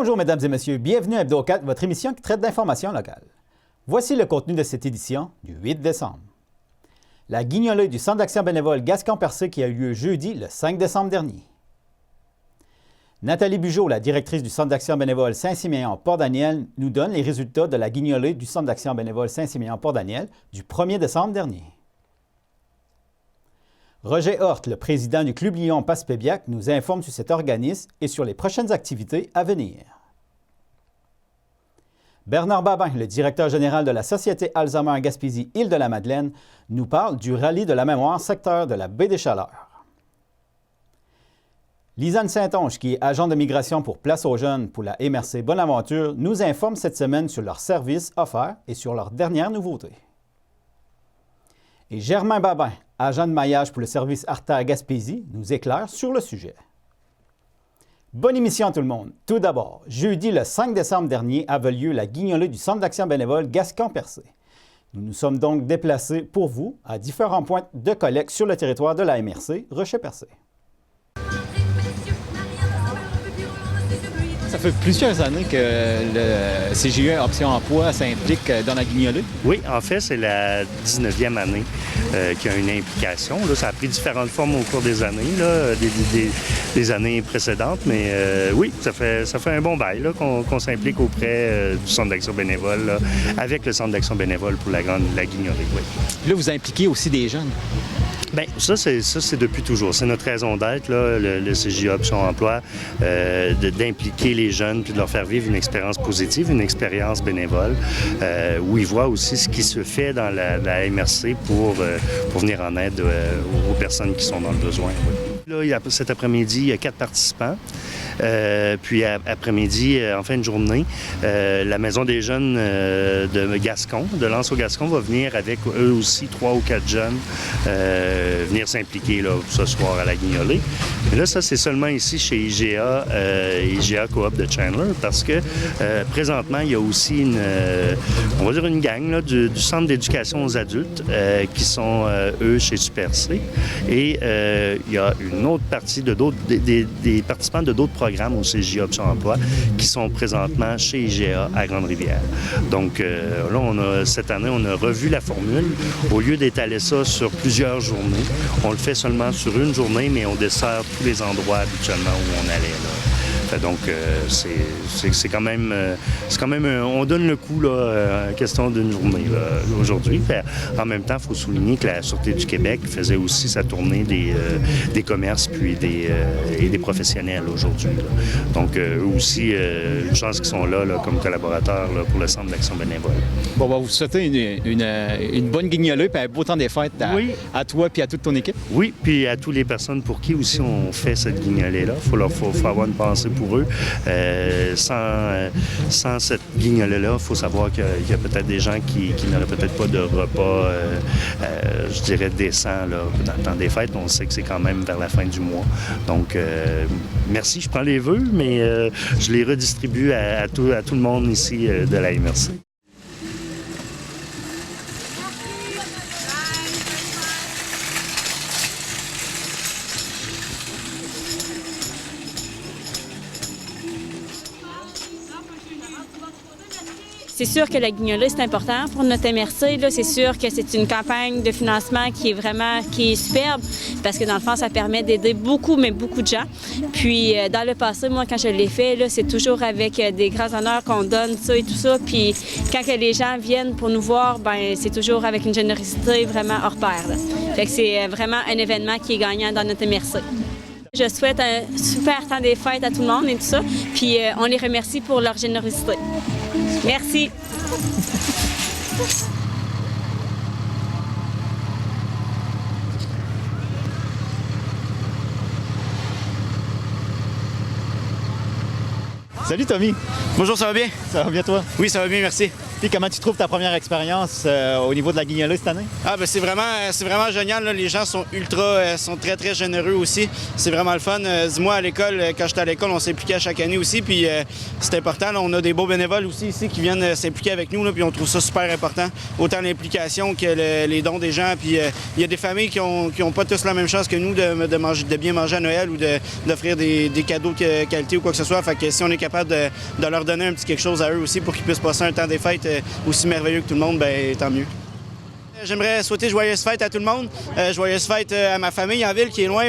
Bonjour mesdames et messieurs, bienvenue à Hebdo 4, votre émission qui traite d'informations locales. Voici le contenu de cette édition du 8 décembre. La guignolée du Centre d'action bénévole Gascon-Percé qui a eu lieu jeudi le 5 décembre dernier. Nathalie Bugeaud, la directrice du Centre d'action bénévole Saint-Siméon-Port-Daniel, nous donne les résultats de la guignolée du Centre d'action bénévole Saint-Siméon-Port-Daniel du 1er décembre dernier. Roger Horth, le président du Club Lyon Passepébiac, nous informe sur cet organisme et sur les prochaines activités à venir. Bernard Babin, le directeur général de la Société Alzheimer Gaspésie-Île-de-la-Madeleine, nous parle du rallye de la mémoire secteur de la baie des Chaleurs. Lisanne Saint-Onge, qui est agent de migration pour Place aux Jeunes pour la MRC Bonaventure, nous informe cette semaine sur leurs services offerts et sur leurs dernières nouveautés. Et Germain Babin, agent de maillage pour le service Artère Gaspésie, nous éclaire sur le sujet. Bonne émission tout le monde. Tout d'abord, jeudi le 5 décembre dernier avait lieu la guignolée du Centre d'action bénévole Gascon-Percé. Nous nous sommes donc déplacés pour vous à différents points de collecte sur le territoire de la MRC Rocher-Percé. Ça fait plusieurs années que le CGE Option Emploi s'implique dans la guignolée. Oui, en fait, c'est la 19e année qu'il y a une implication. Là, ça a pris différentes formes au cours des années, là, des années précédentes, mais oui, ça fait un bon bail là, qu'on s'implique auprès du Centre d'action bénévole, là, avec le Centre d'action bénévole pour la guignolée. Oui. Là, vous impliquez aussi des jeunes. Bien, ça, c'est depuis toujours. C'est notre raison d'être, là, le CGE Option Emploi, d'impliquer les jeunes puis de leur faire vivre une expérience positive, une expérience bénévole, où ils voient aussi ce qui se fait dans la MRC pour venir en aide aux personnes qui sont dans le besoin. Oui. Là, cet après-midi, il y a 4 participants. Puis après-midi, en fin de journée, la Maison des jeunes de Gascon, de Lanceau-Gascon, va venir avec eux aussi 3 ou 4 jeunes venir s'impliquer là, ce soir à la guignolée. Mais là, ça, c'est seulement ici chez IGA Coop de Chandler, parce que présentement, il y a aussi on va dire une gang là, du Centre d'éducation aux adultes qui sont, eux, chez Super C. Et il y a une autre partie des participants de d'autres programmes au CGE Option Emploi qui sont présentement chez IGA à Grande-Rivière. Donc là, cette année, on a revu la formule. Au lieu d'étaler ça sur plusieurs journées, on le fait seulement sur une journée, mais on dessert tous les endroits habituellement où on allait. Là. Donc, c'est quand même, on donne le coup là, question d'une journée aujourd'hui. En même temps, il faut souligner que la Sûreté du Québec faisait aussi sa tournée des commerces puis et des professionnels aujourd'hui. Donc, eux aussi, une chance qu'ils sont là comme collaborateurs là, pour le Centre d'action bénévole. Bon, on va vous souhaiter une bonne guignolée et un beau temps des fêtes à toi et à toute ton équipe. Oui, puis à toutes les personnes pour qui aussi on fait cette guignolée-là. Il faut avoir une pensée pour eux. Sans cette guignolée-là, il faut savoir qu'il y a peut-être des gens qui n'auraient peut-être pas de repas, je dirais, décent là, dans le temps des fêtes. On sait que c'est quand même vers la fin du mois. Donc, merci, je prends les vœux, mais je les redistribue à tout le monde ici de la MRC. C'est sûr que la guignolée, c'est important pour notre MRC. Là, c'est sûr que c'est une campagne de financement qui est superbe parce que dans le fond, ça permet d'aider beaucoup, mais beaucoup de gens. Puis dans le passé, moi, quand je l'ai fait, là, c'est toujours avec des grands honneurs qu'on donne ça et tout ça. Puis quand que les gens viennent pour nous voir, ben c'est toujours avec une générosité vraiment hors pair. Là. Fait que c'est vraiment un événement qui est gagnant dans notre MRC. Je souhaite un super temps des fêtes à tout le monde et tout ça. Puis on les remercie pour leur générosité. Merci. Salut Tommy. Bonjour, ça va bien? Ça va bien toi? Oui, ça va bien, merci. Puis comment tu trouves ta première expérience au niveau de la guignolée cette année? Ah ben c'est vraiment génial. Là. Les gens sont sont très, très généreux aussi. C'est vraiment le fun. Dis-moi, à l'école, quand j'étais à l'école, on s'impliquait chaque année aussi. Puis c'est important. Là, on a des beaux bénévoles aussi ici qui viennent s'impliquer avec nous. Là, puis on trouve ça super important. Autant l'implication que les dons des gens. Puis il y a des familles qui ont pas tous la même chance que nous de bien manger à Noël ou d'offrir des cadeaux de qualité ou quoi que ce soit. Fait que si on est capable de leur donner un petit quelque chose à eux aussi pour qu'ils puissent passer un temps des fêtes aussi merveilleux que tout le monde, ben tant mieux. J'aimerais souhaiter joyeuses fêtes à tout le monde. Joyeuses fêtes à ma famille en ville qui est loin.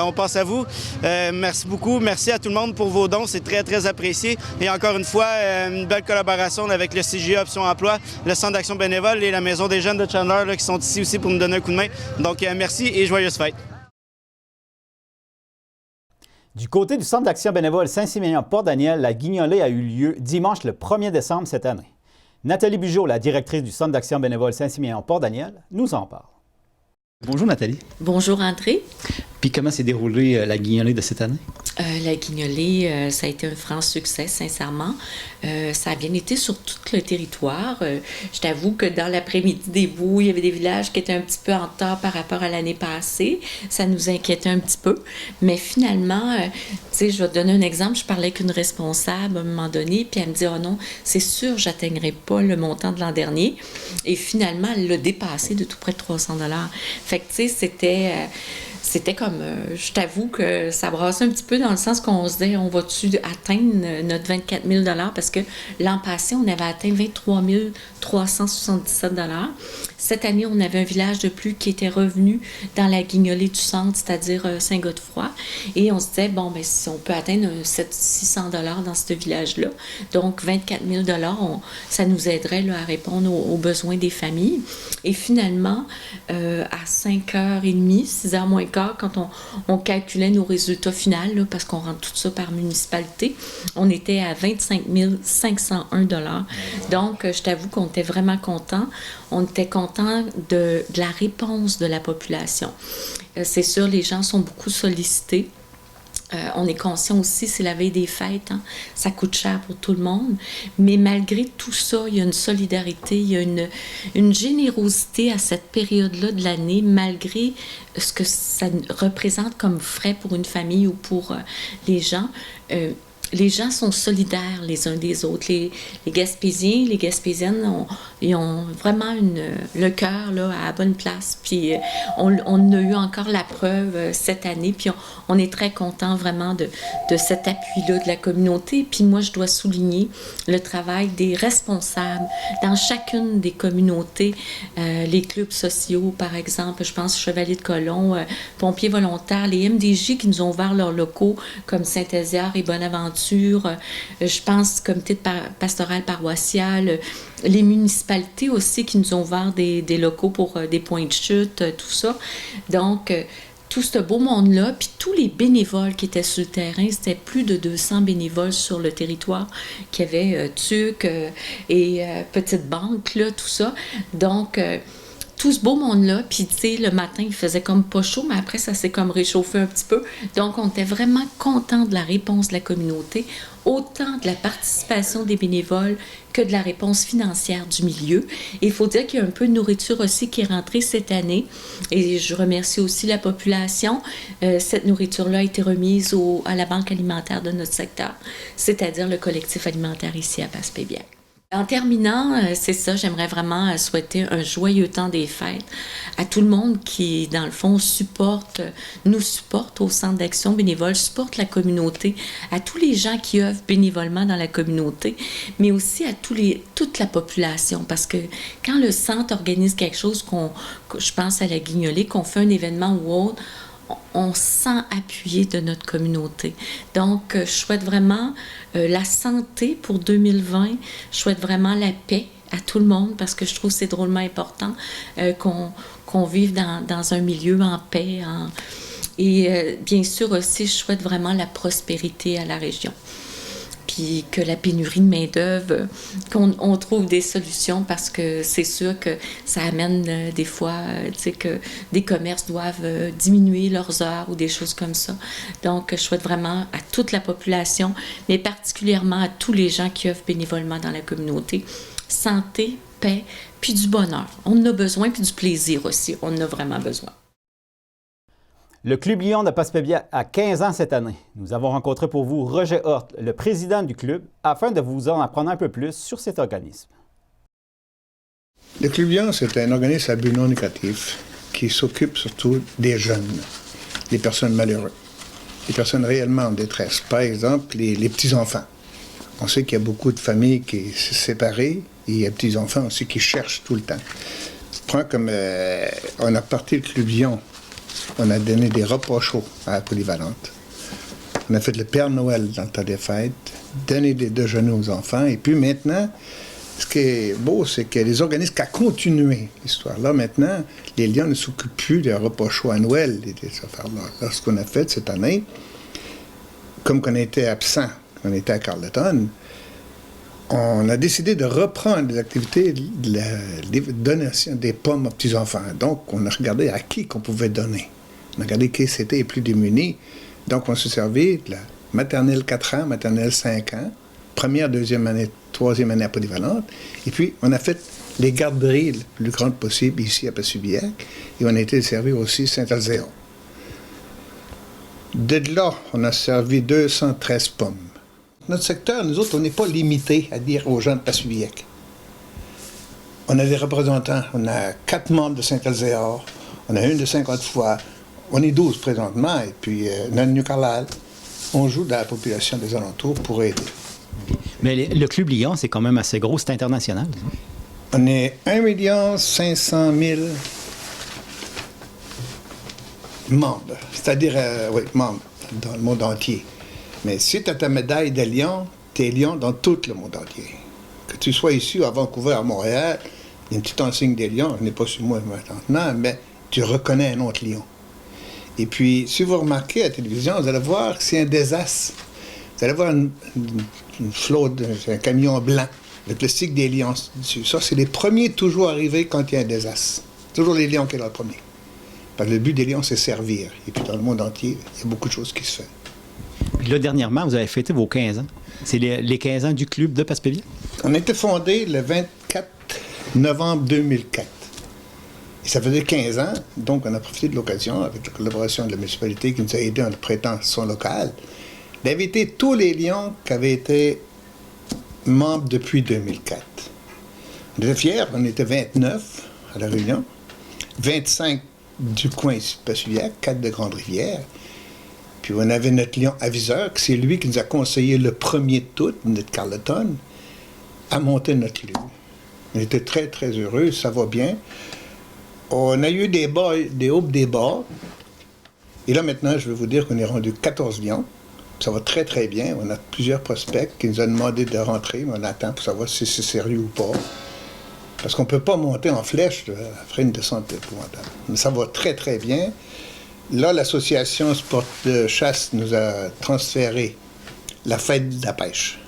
On pense à vous. Merci beaucoup. Merci à tout le monde pour vos dons. C'est très, très apprécié. Et encore une fois, une belle collaboration avec le CJA Option Emploi, le Centre d'action bénévole et la Maison des jeunes de Chandler là, qui sont ici aussi pour nous donner un coup de main. Donc, merci et joyeuses fêtes. Du côté du Centre d'action bénévole Saint-Siméon-Port-Daniel, la guignolée a eu lieu dimanche le 1er décembre cette année. Nathalie Bugeaud, la directrice du Centre d'action bénévole Saint-Siméon-Port-Daniel, nous en parle. Bonjour Nathalie. Bonjour André. Puis comment s'est déroulée la guignolée de cette année? La guignolée, ça a été un franc succès, sincèrement. Ça a bien été sur tout le territoire. Je t'avoue que dans l'après-midi des Boues, il y avait des villages qui étaient un petit peu en retard par rapport à l'année passée. Ça nous inquiétait un petit peu. Mais finalement, tu sais, je vais te donner un exemple. Je parlais avec une responsable à un moment donné, puis elle me dit « Oh non, c'est sûr, je n'atteindrai pas le montant de l'an dernier. » Et finalement, elle l'a dépassé de tout près de 300 $. Fait que, tu sais, c'était comme, je t'avoue que ça brassait un petit peu dans le sens qu'on se disait, on va-tu atteindre notre 24 000 $ parce que l'an passé, on avait atteint 23 377 $. Cette année, on avait un village de plus qui était revenu dans la guignolée du centre, c'est-à-dire Saint-Godefroy. Et on se disait, bon, ben si on peut atteindre 600 $ dans ce village-là, donc 24 000 $, ça nous aiderait là, à répondre aux besoins des familles. Et finalement, à 5h30, 6h moins quart, quand on calculait nos résultats finaux, là, parce qu'on rentre tout ça par municipalité, on était à 25 501 $. Donc, je t'avoue qu'on était vraiment contents. On était contents de la réponse de la population. C'est sûr, les gens sont beaucoup sollicités. On est conscient aussi, c'est la veille des fêtes, hein? Ça coûte cher pour tout le monde, mais malgré tout ça, il y a une solidarité, il y a une générosité à cette période-là de l'année, malgré ce que ça représente comme frais pour une famille ou pour les gens. Les gens sont solidaires les uns des autres. Les Gaspésiens, les Gaspésiennes, ils ont vraiment le cœur là, à la bonne place. Puis on a eu encore la preuve cette année. Puis on est très contents vraiment de cet appui-là de la communauté. Puis moi, je dois souligner le travail des responsables dans chacune des communautés. Les clubs sociaux, par exemple, je pense Chevalier de Colomb, Pompiers volontaires, les MDJ qui nous ont ouvert leurs locaux comme Saint-Hésiard et Bonaventure. Je pense comité pastoral paroissial, les municipalités aussi qui nous ont ouvert des locaux pour des points de chute, tout ça. Donc, tout ce beau monde-là, puis tous les bénévoles qui étaient sur le terrain, c'était plus de 200 bénévoles sur le territoire qui avaient TUC et Petite Banque, là, tout ça. Donc, tout ce beau monde-là, puis tu sais, le matin, il faisait comme pas chaud, mais après, ça s'est comme réchauffé un petit peu. Donc, on était vraiment contents de la réponse de la communauté, autant de la participation des bénévoles que de la réponse financière du milieu. Et il faut dire qu'il y a un peu de nourriture aussi qui est rentrée cette année. Et je remercie aussi la population. Cette nourriture-là a été remise à la banque alimentaire de notre secteur, c'est-à-dire le collectif alimentaire ici à Passepébiac. En terminant, c'est ça, j'aimerais vraiment souhaiter un joyeux temps des fêtes à tout le monde qui, dans le fond, nous supporte au Centre d'action bénévole, supporte la communauté, à tous les gens qui œuvrent bénévolement dans la communauté, mais aussi à toute la population, parce que quand le Centre organise quelque chose, je pense à la guignolée, qu'on fait un événement ou autre, on se sent appuyé de notre communauté. Donc, je souhaite vraiment la santé pour 2020. Je souhaite vraiment la paix à tout le monde parce que je trouve que c'est drôlement important qu'on vive dans un milieu en paix. Et bien sûr aussi, je souhaite vraiment la prospérité à la région. Puis que la pénurie de main-d'œuvre, qu'on trouve des solutions parce que c'est sûr que ça amène des fois, tu sais, que des commerces doivent diminuer leurs heures ou des choses comme ça. Donc, je souhaite vraiment à toute la population, mais particulièrement à tous les gens qui œuvrent bénévolement dans la communauté, santé, paix, puis du bonheur. On en a besoin, puis du plaisir aussi. On en a vraiment besoin. Le Club Lion de Passepébiac a 15 ans cette année. Nous avons rencontré pour vous Roger Hort, le président du club, afin de vous en apprendre un peu plus sur cet organisme. Le Club Lion, c'est un organisme à but non lucratif qui s'occupe surtout des jeunes, les personnes malheureuses, les personnes réellement en détresse. Par exemple, les petits-enfants. On sait qu'il y a beaucoup de familles qui sont séparées, et il y a des petits-enfants aussi qui cherchent tout le temps. Prends comme on a parti le Club Lion, on a donné des repas chauds à la polyvalente. On a fait le Père Noël dans le temps des fêtes, donné des déjeuners aux enfants, et puis maintenant, ce qui est beau, c'est que les organismes qui ont continué l'histoire. Là, maintenant, les Lions ne s'occupent plus des repas chauds à Noël et des affaires-là. Là, ce qu'on a fait cette année, comme qu'on était absent, on était à Carleton, on a décidé de reprendre les activités de la donation des pommes aux petits-enfants. Donc, on a regardé à qui qu'on pouvait donner. On a regardé qui c'était les plus démunis. Donc, on s'est servi de la maternelle 4 ans, maternelle 5 ans, première, deuxième année, troisième année à polyvalente. Et puis, on a fait les garderies les plus grandes possibles ici à Passepébiac. Et on a été servi aussi Saint-Alzéon. De là, on a servi 213 pommes. Notre secteur, nous autres, on n'est pas limité à dire aux gens de Passepébiac. On a des représentants, on a 4 membres de Saint-Alzéon, on a une de 50 fois, on est 12 présentement, et puis dans le New-Carlisle, on joue dans la population des alentours pour aider. Mais le Club Lion, c'est quand même assez gros, c'est international. On est 1 500 000 membres, c'est-à-dire, membres dans le monde entier. Mais si tu as ta médaille de lion, tu es lion dans tout le monde entier. Que tu sois ici à Vancouver, à Montréal, il y a une petite enseigne des lions, je n'ai pas sur moi maintenant, mais tu reconnais un autre lion. Et puis, si vous remarquez à la télévision, vous allez voir que c'est un désastre. Vous allez voir une flotte, un camion blanc, le plastique des lions dessus. Ça, c'est les premiers toujours arrivés quand il y a un désastre. Toujours les lions qui sont le premier. Parce que le but des lions, c'est servir. Et puis, dans le monde entier, il y a beaucoup de choses qui se font. Puis là, dernièrement, vous avez fêté vos 15 ans. C'est les 15 ans du club de Passepébiac? On a été fondé le 24 novembre 2004. Et ça faisait 15 ans, donc on a profité de l'occasion, avec la collaboration de la municipalité qui nous a aidés en prêtant son local, d'inviter tous les Lions qui avaient été membres depuis 2004. On était fiers, on était 29 à la réunion, 25 du coin ici de Passepébiac, 4 de Grande-Rivière. Puis on avait notre lion aviseur, que c'est lui qui nous a conseillé le premier de tout, notre Carleton, à monter notre club. On était très, très heureux, ça va bien. On a eu des bas, des hauts, des bas. Et là, maintenant, je vais vous dire qu'on est rendu 14 lions. Ça va très, très bien. On a plusieurs prospects qui nous ont demandé de rentrer, mais on attend pour savoir si c'est sérieux ou pas. Parce qu'on ne peut pas monter en flèche après une descente épouvantable. Mais ça va très, très bien. Là, l'association Sport de chasse nous a transféré la fête de la pêche.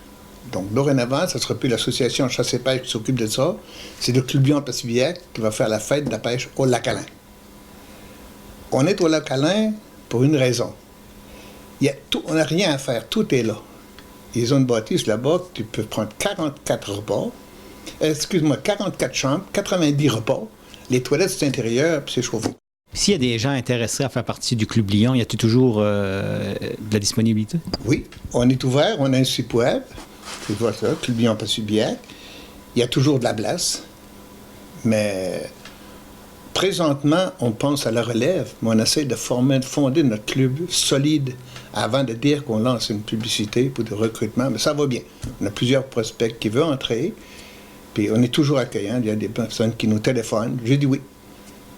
Donc, dorénavant, ça ne sera plus l'association chasse et pêche qui s'occupe de ça. C'est le Club Lion Passepébiac qui va faire la fête de la pêche au Lac-Alain. On est au Lac-Alain pour une raison. On n'a rien à faire, tout est là. Ils ont une bâtisse là-bas, tu peux prendre 44 repas, 44 chambres, 90 repas, les toilettes sont intérieures, puis c'est chauffé. S'il y a des gens intéressés à faire partie du Club Lion, y a-t-il toujours de la disponibilité? Oui, on est ouvert, on a un site web, tu vois ça, Club Lion Passepébiac. Il y a toujours de la place, mais présentement, on pense à la relève, mais on essaie de fonder notre club solide avant de dire qu'on lance une publicité pour du recrutement, mais ça va bien. On a plusieurs prospects qui veulent entrer, puis on est toujours accueillant. Il y a des personnes qui nous téléphonent. J'ai dit oui.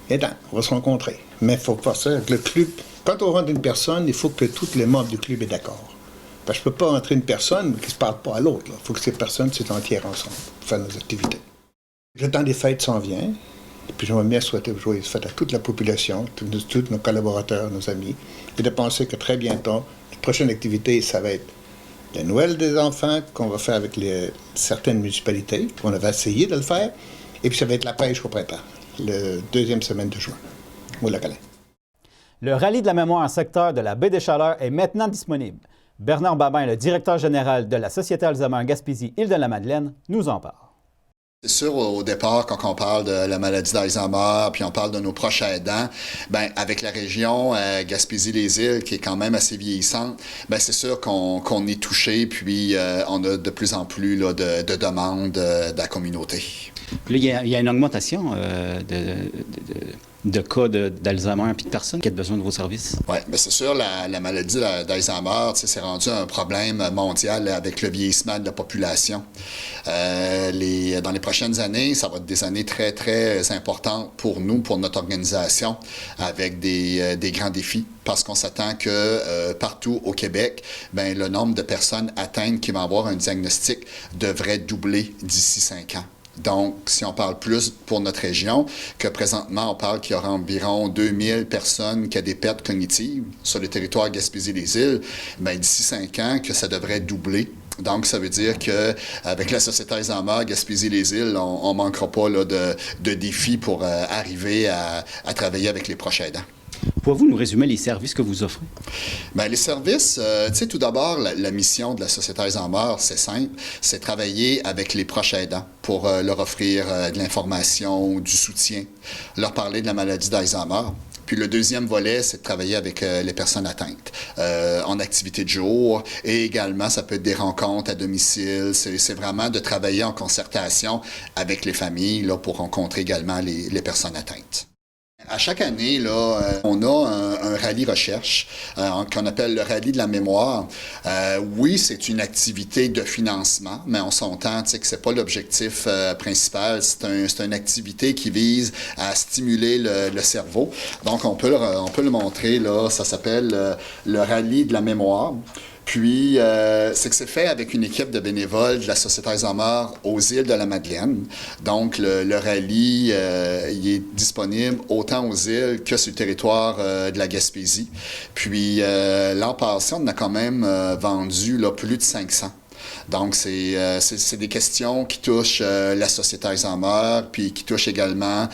Et donc, on va se rencontrer. Mais il faut faire ça avec le club. Quand on rentre une personne, il faut que tous les membres du club soient d'accord. Parce que je ne peux pas entrer une personne qui ne se parle pas à l'autre. Il faut que ces personnes soient entières ensemble pour faire nos activités. Le temps des fêtes s'en vient. Et puis j'aimerais bien souhaiter joyeuses fêtes à toute la population, tous nos collaborateurs, nos amis. Et de penser que très bientôt, la prochaine activité, ça va être la Noël des enfants qu'on va faire avec certaines municipalités. On va essayer de le faire. Et puis ça va être la pêche au printemps. Le deuxième semaine de juin, au Lac-Alain. Le rallye de la mémoire secteur de la baie des Chaleurs est maintenant disponible. Bernard Babin, le directeur général de la Société Alzheimer Gaspésie-Île-de-la-Madeleine, nous en parle. C'est sûr, au départ, quand on parle de la maladie d'Alzheimer, puis on parle de nos proches aidants, ben avec la région Gaspésie-les-Îles, qui est quand même assez vieillissante, ben c'est sûr qu'on est touché, puis on a de plus en plus là, de demandes de la communauté. Puis là, il y a une augmentation de cas d'Alzheimer et de personnes qui ont besoin de vos services. Oui, bien c'est sûr, la maladie d'Alzheimer, c'est rendu un problème mondial avec le vieillissement de la population. Dans les prochaines années, ça va être des années très, très importantes pour nous, pour notre organisation, avec des grands défis, parce qu'on s'attend que partout au Québec, bien, le nombre de personnes atteintes qui vont avoir un diagnostic devrait doubler d'ici 5 ans. Donc, si on parle plus pour notre région, que présentement, on parle qu'il y aura environ 2000 personnes qui ont des pertes cognitives sur le territoire Gaspésie-les-Îles, bien, d'ici 5 ans, que ça devrait doubler. Donc, ça veut dire qu'avec la Société Alzheimer, Gaspésie-les-Îles, on ne manquera pas là, de défis pour arriver à travailler avec les proches aidants. Pouvez-vous nous résumer les services que vous offrez? Bien, les services, tu sais, tout d'abord, la mission de la Société Alzheimer, c'est simple, c'est travailler avec les proches aidants pour leur offrir de l'information, du soutien, leur parler de la maladie d'Alzheimer. Puis le deuxième volet, c'est de travailler avec les personnes atteintes en activité de jour et également, ça peut être des rencontres à domicile. C'est vraiment de travailler en concertation avec les familles là, pour rencontrer également les personnes atteintes. À chaque année, là, on a un rallye recherche qu'on appelle le rallye de la mémoire. Oui, c'est une activité de financement, mais on s'entend que c'est pas l'objectif principal. C'est une activité qui vise à stimuler le cerveau. Donc, on peut le montrer, là, ça s'appelle le rallye de la mémoire. Puis, c'est que c'est fait avec une équipe de bénévoles de la Société Alzheimer aux îles de la Madeleine. Donc, le rallye, il est disponible autant aux îles que sur le territoire de la Gaspésie. Puis, l'an passé, on a quand même vendu là, plus de 500. Donc, c'est des questions qui touchent la Société Alzheimer, puis qui touchent également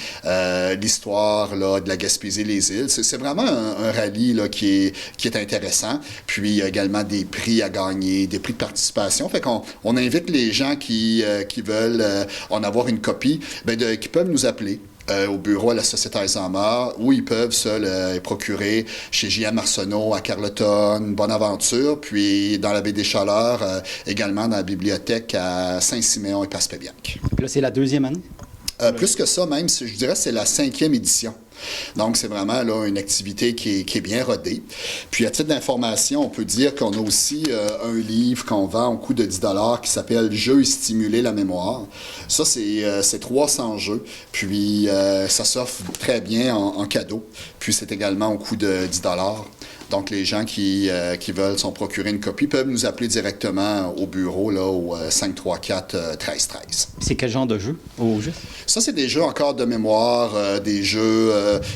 l'histoire là, de la Gaspésie-les-Îles. C'est vraiment un rallye là, qui est intéressant. Puis, il y a également des prix à gagner, des prix de participation. Fait qu'on invite les gens qui veulent en avoir une copie, bien, qui peuvent nous appeler. Au bureau à la Société Alzheimer, où ils peuvent se procurer chez J.M. Arsenault à Carleton, Bonaventure, puis dans la baie des Chaleurs, également dans la bibliothèque à Saint-Siméon et Passepébiac. Là, c'est la deuxième année? Plus que ça, même, je dirais c'est la 5e édition. Donc, c'est vraiment là, une activité qui est bien rodée. Puis, à titre d'information, on peut dire qu'on a aussi un livre qu'on vend au coût de 10 $ qui s'appelle « Jeux et stimuler la mémoire ». Ça, c'est 300 jeux. Puis, ça s'offre très bien en cadeau. Puis, c'est également au coût de 10 $. Donc, les gens qui veulent s'en procurer une copie peuvent nous appeler directement au bureau, là, au 534-1313. C'est quel genre de jeu, au juste? Ça, c'est des jeux encore de mémoire, des jeux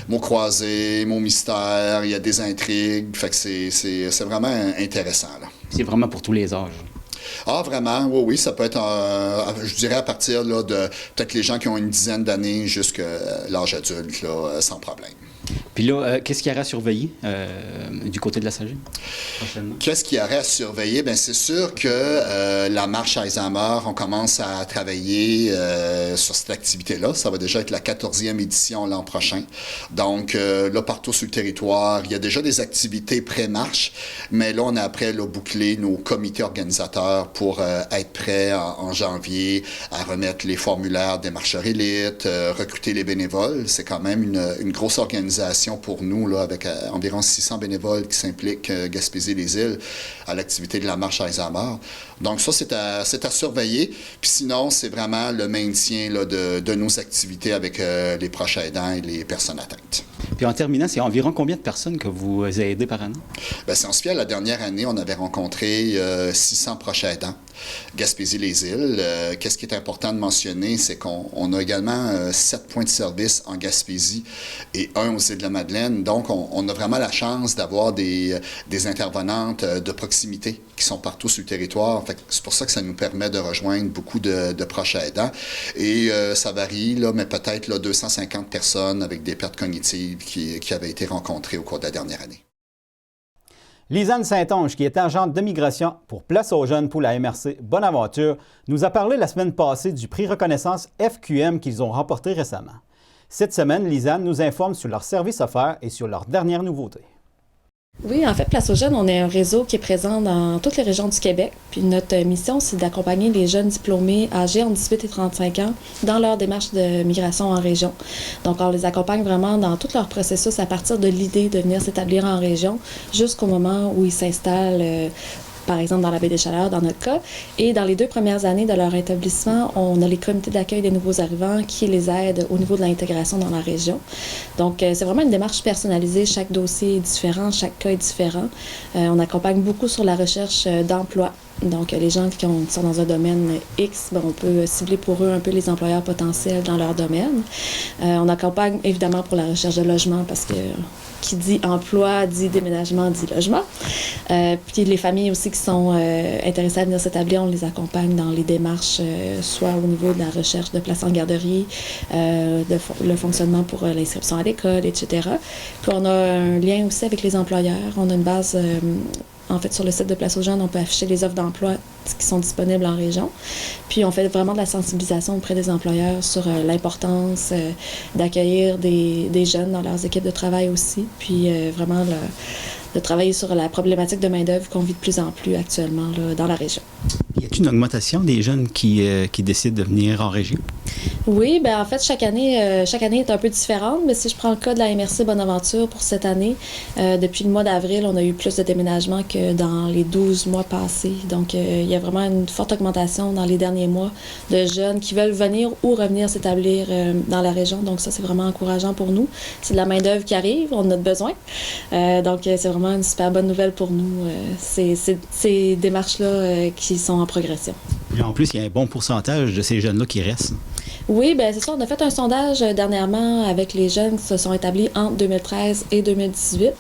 mots croisés, mots mystères, il y a des intrigues. Fait que c'est vraiment intéressant, là. C'est vraiment pour tous les âges? Ah, vraiment? Oui, ça peut être, je dirais, à partir là, de peut-être les gens qui ont une dizaine d'années jusqu'à l'âge adulte, là, sans problème. Puis là, qu'est-ce qu'il y aurait à surveiller du côté de la SAGE prochainement? Qu'est-ce qu'il y aurait à surveiller? Bien, c'est sûr que la marche Alzheimer, on commence à travailler sur cette activité-là. Ça va déjà être la 14e édition l'an prochain. Donc, là, partout sur le territoire, il y a déjà des activités pré-marche, mais là, on a après là, bouclé nos comités organisateurs pour être prêts en janvier à remettre les formulaires des marcheurs élites, recruter les bénévoles. C'est quand même une grosse organisation pour nous, là, avec environ 600 bénévoles qui s'impliquent Gaspésie-les-Îles à l'activité de la marche Alzheimer. Donc ça, c'est à surveiller. Puis sinon, c'est vraiment le maintien là, de nos activités avec les proches aidants et les personnes atteintes. Puis en terminant, c'est environ combien de personnes que vous aidez par année? Bien, si on se fie à la dernière année, on avait rencontré 600 proches aidants. Gaspésie-les-Îles. Qu'est-ce qui est important de mentionner, c'est qu'on a également 7 points de service en Gaspésie et 1 aux îles de la Madeleine. Donc, on a vraiment la chance d'avoir des intervenantes de proximité qui sont partout sur le territoire. C'est pour ça que ça nous permet de rejoindre beaucoup de proches aidants. Et ça varie, là, mais peut-être là, 250 personnes avec des pertes cognitives qui avaient été rencontrées au cours de la dernière année. Lisanne Saint-Onge, qui est agente de migration pour Place aux jeunes pour la MRC Bonaventure, nous a parlé la semaine passée du prix reconnaissance FQM qu'ils ont remporté récemment. Cette semaine, Lisanne nous informe sur leurs services offerts et sur leurs dernières nouveautés. Oui, en fait, Place aux jeunes, on est un réseau qui est présent dans toutes les régions du Québec. Puis notre mission, c'est d'accompagner les jeunes diplômés âgés entre 18 et 35 ans dans leur démarche de migration en région. Donc, on les accompagne vraiment dans tout leur processus à partir de l'idée de venir s'établir en région jusqu'au moment où ils s'installent par exemple dans la baie des Chaleurs, dans notre cas. Et dans les 2 premières années de leur établissement, on a les comités d'accueil des nouveaux arrivants qui les aident au niveau de l'intégration dans la région. Donc, c'est vraiment une démarche personnalisée. Chaque dossier est différent, chaque cas est différent. On accompagne beaucoup sur la recherche d'emploi. Donc, les gens qui sont dans un domaine X, on peut cibler pour eux un peu les employeurs potentiels dans leur domaine. On accompagne évidemment pour la recherche de logement parce que qui dit emploi, dit déménagement, dit logement. Puis les familles aussi qui sont intéressées à venir s'établir, on les accompagne dans les démarches, soit au niveau de la recherche de place en garderie, le fonctionnement pour l'inscription à l'école, etc. Puis on a un lien aussi avec les employeurs. On a une base... En fait, sur le site de Place aux jeunes, on peut afficher les offres d'emploi qui sont disponibles en région. Puis, on fait vraiment de la sensibilisation auprès des employeurs sur l'importance d'accueillir des jeunes dans leurs équipes de travail aussi. Puis, vraiment, de travailler sur la problématique de main-d'œuvre qu'on vit de plus en plus actuellement là, dans la région. Y a-t-il une augmentation des jeunes qui décident de venir en région? Oui, bien en fait, chaque année est un peu différente, mais si je prends le cas de la MRC Bonaventure pour cette année, depuis le mois d'avril, on a eu plus de déménagements que dans les 12 mois passés. Donc, il y a vraiment une forte augmentation dans les derniers mois de jeunes qui veulent venir ou revenir s'établir dans la région. Donc, ça, c'est vraiment encourageant pour nous. C'est de la main-d'œuvre qui arrive, on en a besoin. Donc, c'est vraiment une super bonne nouvelle pour nous, ces démarches-là qui sont en progression. Et en plus, il y a un bon pourcentage de ces jeunes-là qui restent. Oui, bien c'est ça. On a fait un sondage dernièrement avec les jeunes qui se sont établis entre 2013 et 2018.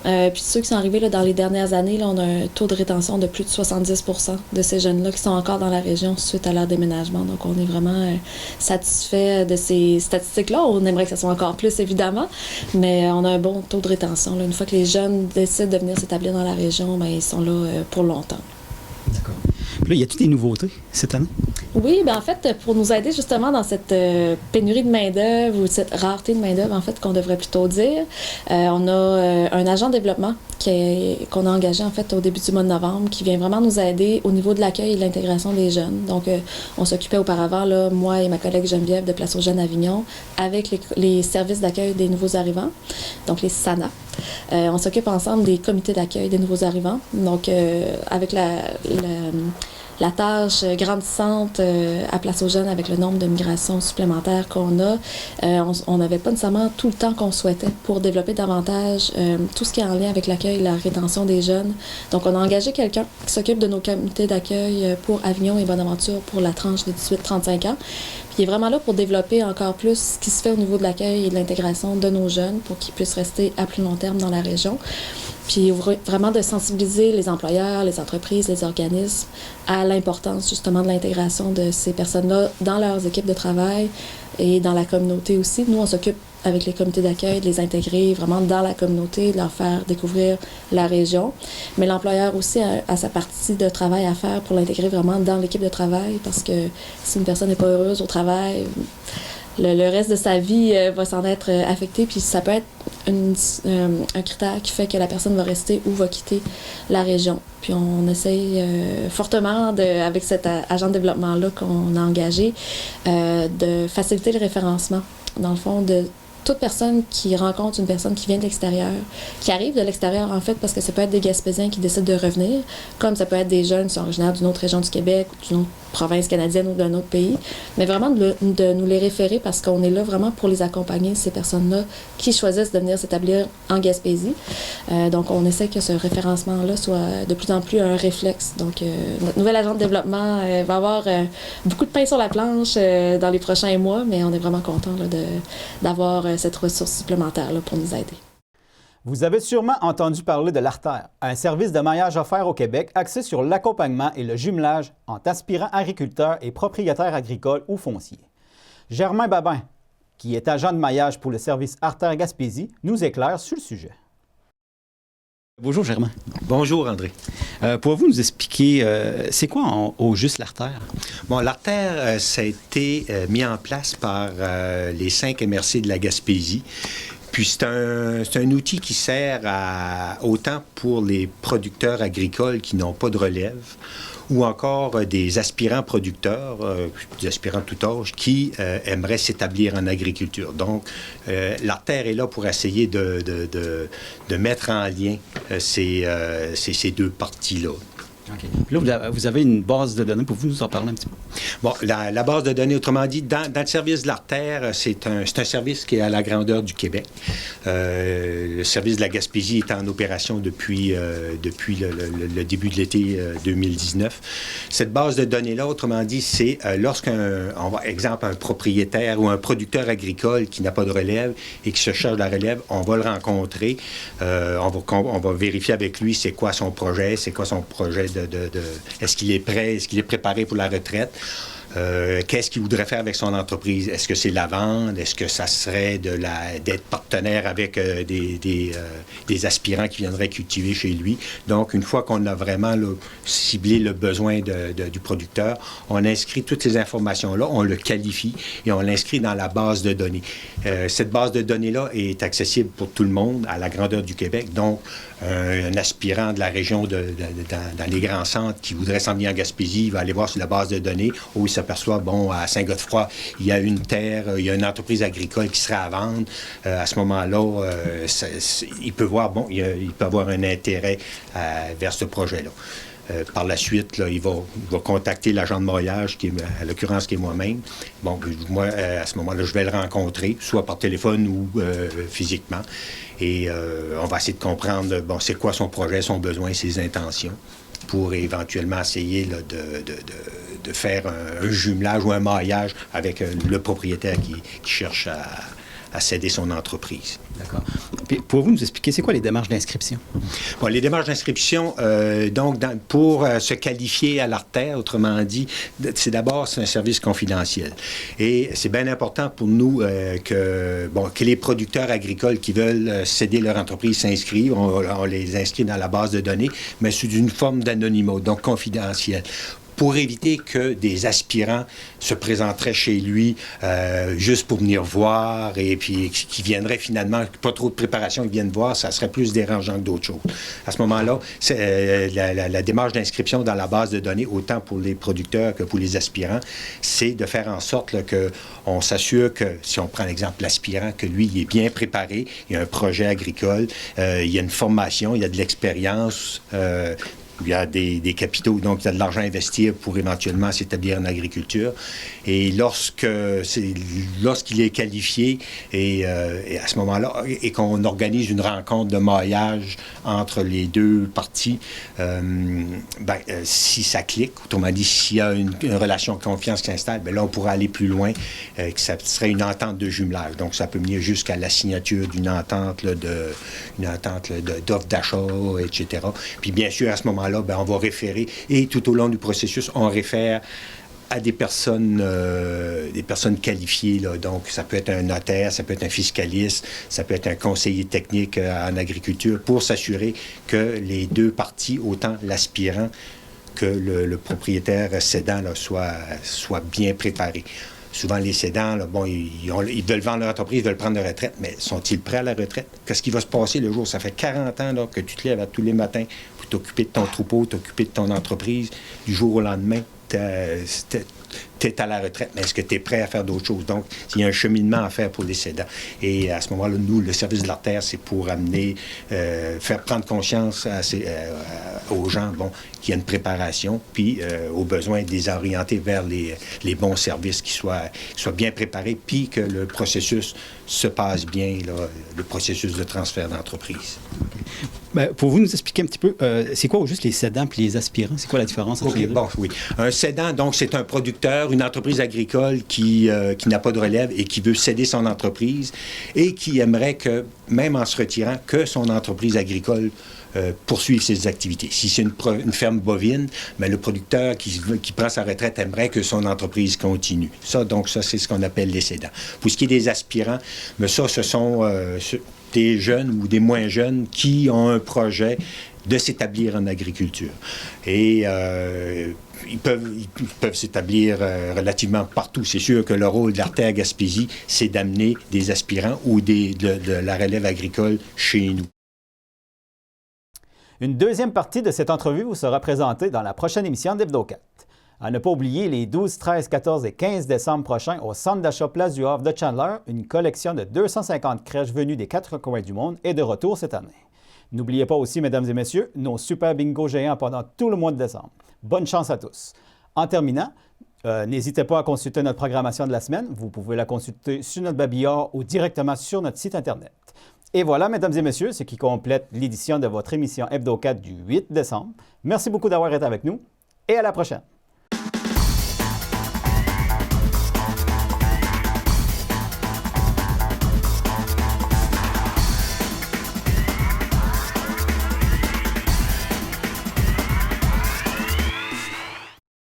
Puis ceux qui sont arrivés là, dans les dernières années, là, on a un taux de rétention de plus de 70% de ces jeunes-là qui sont encore dans la région suite à leur déménagement. Donc, on est vraiment satisfait de ces statistiques-là. On aimerait que ça soit encore plus, évidemment, mais on a un bon taux de rétention. Là. Une fois que les jeunes décident de venir s'établir dans la région, bien, ils sont là pour longtemps. D'accord. Puis là, y a-t-il des nouveautés cette année? Oui, bien en fait, pour nous aider justement dans cette pénurie de main-d'œuvre ou cette rareté de main-d'œuvre, en fait, qu'on devrait plutôt dire, on a un agent de développement qu'on a engagé en fait au début du mois de novembre qui vient vraiment nous aider au niveau de l'accueil et de l'intégration des jeunes. Donc, on s'occupait auparavant, là, moi et ma collègue Geneviève de Place aux jeunes Avignon, avec les services d'accueil des nouveaux arrivants, donc les SANA. On s'occupe ensemble des comités d'accueil des nouveaux arrivants. Donc, avec la tâche grandissante à Place aux jeunes avec le nombre de migrations supplémentaires qu'on a, on n'avait pas nécessairement tout le temps qu'on souhaitait pour développer davantage tout ce qui est en lien avec l'accueil et la rétention des jeunes. Donc, on a engagé quelqu'un qui s'occupe de nos comités d'accueil pour Avignon et Bonaventure pour la tranche de 18-35 ans. Puis, il est vraiment là pour développer encore plus ce qui se fait au niveau de l'accueil et de l'intégration de nos jeunes pour qu'ils puissent rester à plus long terme dans la région. Puis vraiment de sensibiliser les employeurs, les entreprises, les organismes à l'importance justement de l'intégration de ces personnes-là dans leurs équipes de travail et dans la communauté aussi. Nous, on s'occupe avec les comités d'accueil de les intégrer vraiment dans la communauté, de leur faire découvrir la région. Mais l'employeur aussi a sa partie de travail à faire pour l'intégrer vraiment dans l'équipe de travail parce que si une personne n'est pas heureuse au travail, le reste de sa vie va s'en être affecté, puis ça peut être un critère qui fait que la personne va rester ou va quitter la région. Puis on essaye fortement, avec cet agent de développement-là qu'on a engagé, de faciliter le référencement. Dans le fond, de toute personne qui rencontre une personne qui vient de l'extérieur, qui arrive de l'extérieur en fait, parce que ça peut être des Gaspésiens qui décident de revenir, comme ça peut être des jeunes qui sont originaires d'une autre région du Québec, ou d'une autre province canadienne ou d'un autre pays, mais vraiment de nous les référer parce qu'on est là vraiment pour les accompagner, ces personnes-là qui choisissent de venir s'établir en Gaspésie. Donc, on essaie que ce référencement-là soit de plus en plus un réflexe. Donc, notre nouvel agent de développement va avoir beaucoup de pain sur la planche dans les prochains mois, mais on est vraiment content d'avoir cette ressource supplémentaire là, pour nous aider. Vous avez sûrement entendu parler de l'Artère, un service de maillage offert au Québec axé sur l'accompagnement et le jumelage entre aspirants agriculteurs et propriétaires agricoles ou fonciers. Germain Babin, qui est agent de maillage pour le service Artère Gaspésie, nous éclaire sur le sujet. Bonjour Germain. Bonjour André. Pouvez-vous nous expliquer c'est quoi au juste l'artère? Bon, l'artère, ça a été mis en place par les 5 MRC de la Gaspésie. Puis c'est un outil qui sert autant pour les producteurs agricoles qui n'ont pas de relève, ou encore des aspirants producteurs, des aspirants tout âge, qui aimeraient s'établir en agriculture. Donc, l'artère est là pour essayer de mettre en lien ces deux parties-là. Okay. Là, vous avez une base de données. Pouvez-vous nous en parler un petit peu? Bon, la base de données, autrement dit, dans le service de l'artère, c'est un service qui est à la grandeur du Québec. Le service de la Gaspésie est en opération depuis le début de l'été 2019. Cette base de données-là, autrement dit, c'est exemple, un propriétaire ou un producteur agricole qui n'a pas de relève et qui se cherche de la relève, on va le rencontrer. On va vérifier avec lui c'est quoi son projet est-ce qu'il est prêt, est-ce qu'il est préparé pour la retraite? Qu'est-ce qu'il voudrait faire avec son entreprise? Est-ce que c'est la vente? Est-ce que ça serait d'être partenaire avec des aspirants qui viendraient cultiver chez lui? Donc, une fois qu'on a vraiment ciblé le besoin du producteur, on inscrit toutes ces informations-là, on le qualifie et on l'inscrit dans la base de données. Cette base de données-là est accessible pour tout le monde à la grandeur du Québec. Donc, un aspirant de la région dans les grands centres qui voudrait s'en venir en Gaspésie, il va aller voir sur la base de données où il s'aperçoit, bon, à Saint-Godefroy, il y a une terre, il y a une entreprise agricole qui serait à vendre. À ce moment-là, il peut voir, bon, il peut avoir un intérêt vers ce projet-là. Par la suite, là, il va contacter l'agent de maillage, à l'occurrence qui est moi-même. Bon, moi, à ce moment-là, je vais le rencontrer, soit par téléphone ou physiquement. Et on va essayer de comprendre, bon, c'est quoi son projet, son besoin, ses intentions, pour éventuellement essayer là, de faire un jumelage ou un maillage avec le propriétaire qui cherche à céder son entreprise. D'accord. Puis, pouvez-vous nous expliquer, c'est quoi les démarches d'inscription? Bon, les démarches d'inscription, pour se qualifier à l'artère, autrement dit, c'est un service confidentiel. Et c'est bien important pour nous que les producteurs agricoles qui veulent céder leur entreprise s'inscrivent. On les inscrit dans la base de données, mais sous une forme d'anonymat, donc confidentiel, pour éviter que des aspirants se présenteraient chez lui juste pour venir voir et puis qui viendraient finalement, pas trop de préparation, ils viennent voir, ça serait plus dérangeant que d'autres choses. À ce moment-là, la démarche d'inscription dans la base de données, autant pour les producteurs que pour les aspirants, c'est de faire en sorte qu'on s'assure que, si on prend l'exemple l'aspirant, que lui, il est bien préparé, il y a un projet agricole, il y a une formation, il y a de l'expérience, il y a des capitaux, donc il y a de l'argent à investir pour éventuellement s'établir en agriculture. Et lorsqu'il est qualifié, et à ce moment-là, et qu'on organise une rencontre de maillage entre les deux parties, si ça clique, autrement dit, s'il y a une relation de confiance qui s'installe, là, on pourra aller plus loin, que ça serait une entente de jumelage. Donc, ça peut venir jusqu'à la signature d'une entente, d'offre d'achat, etc. Puis, bien sûr, à ce moment-là, on va référer, et tout au long du processus, on réfère à des personnes qualifiées. Là. Donc, ça peut être un notaire, ça peut être un fiscaliste, ça peut être un conseiller technique en agriculture, pour s'assurer que les deux parties, autant l'aspirant que le propriétaire cédant, là, soient bien préparés. Souvent, les cédants, là, ils veulent vendre leur entreprise, ils veulent prendre leur retraite, mais sont-ils prêts à la retraite? Qu'est-ce qui va se passer le jour? Ça fait 40 ans là, que tu te lèves tous les matins pour t'occuper de ton troupeau, t'occuper de ton entreprise. Du jour au lendemain, tu es à la retraite, mais est-ce que tu es prêt à faire d'autres choses? Donc, il y a un cheminement à faire pour les cédants. Et à ce moment-là, nous, le service de l'artère, c'est pour amener, faire prendre conscience aux gens qu'il y a une préparation, puis au besoin de les orienter vers les bons services qui soient bien préparés, puis que le processus se passe bien, là, le processus de transfert d'entreprise. Pour vous nous expliquer un petit peu, c'est quoi juste les cédants et les aspirants? C'est quoi la différence entre les deux? Oui. Un cédant, donc, c'est un producteur agriculteur, une entreprise agricole qui n'a pas de relève et qui veut céder son entreprise et qui aimerait que, même en se retirant, que son entreprise agricole poursuive ses activités. Si c'est une ferme bovine, mais le producteur qui prend sa retraite aimerait que son entreprise continue. Donc ça, c'est ce qu'on appelle les cédants. Pour ce qui est des aspirants, mais ça, ce sont des jeunes ou des moins jeunes qui ont un projet de s'établir en agriculture. Et ils peuvent s'établir relativement partout. C'est sûr que le rôle de l'Artère Gaspésie, c'est d'amener des aspirants ou de la relève agricole chez nous. Une deuxième partie de cette entrevue vous sera présentée dans la prochaine émission d'Hebdo4. À ne pas oublier, les 12, 13, 14 et 15 décembre prochains, au centre d'achat Place du Havre de Chandler, une collection de 250 crèches venues des 4 coins du monde est de retour cette année. N'oubliez pas aussi, mesdames et messieurs, nos super bingo géants pendant tout le mois de décembre. Bonne chance à tous. En terminant, n'hésitez pas à consulter notre programmation de la semaine. Vous pouvez la consulter sur notre babillard ou directement sur notre site Internet. Et voilà, mesdames et messieurs, ce qui complète l'édition de votre émission Hebdo4 du 8 décembre. Merci beaucoup d'avoir été avec nous et à la prochaine.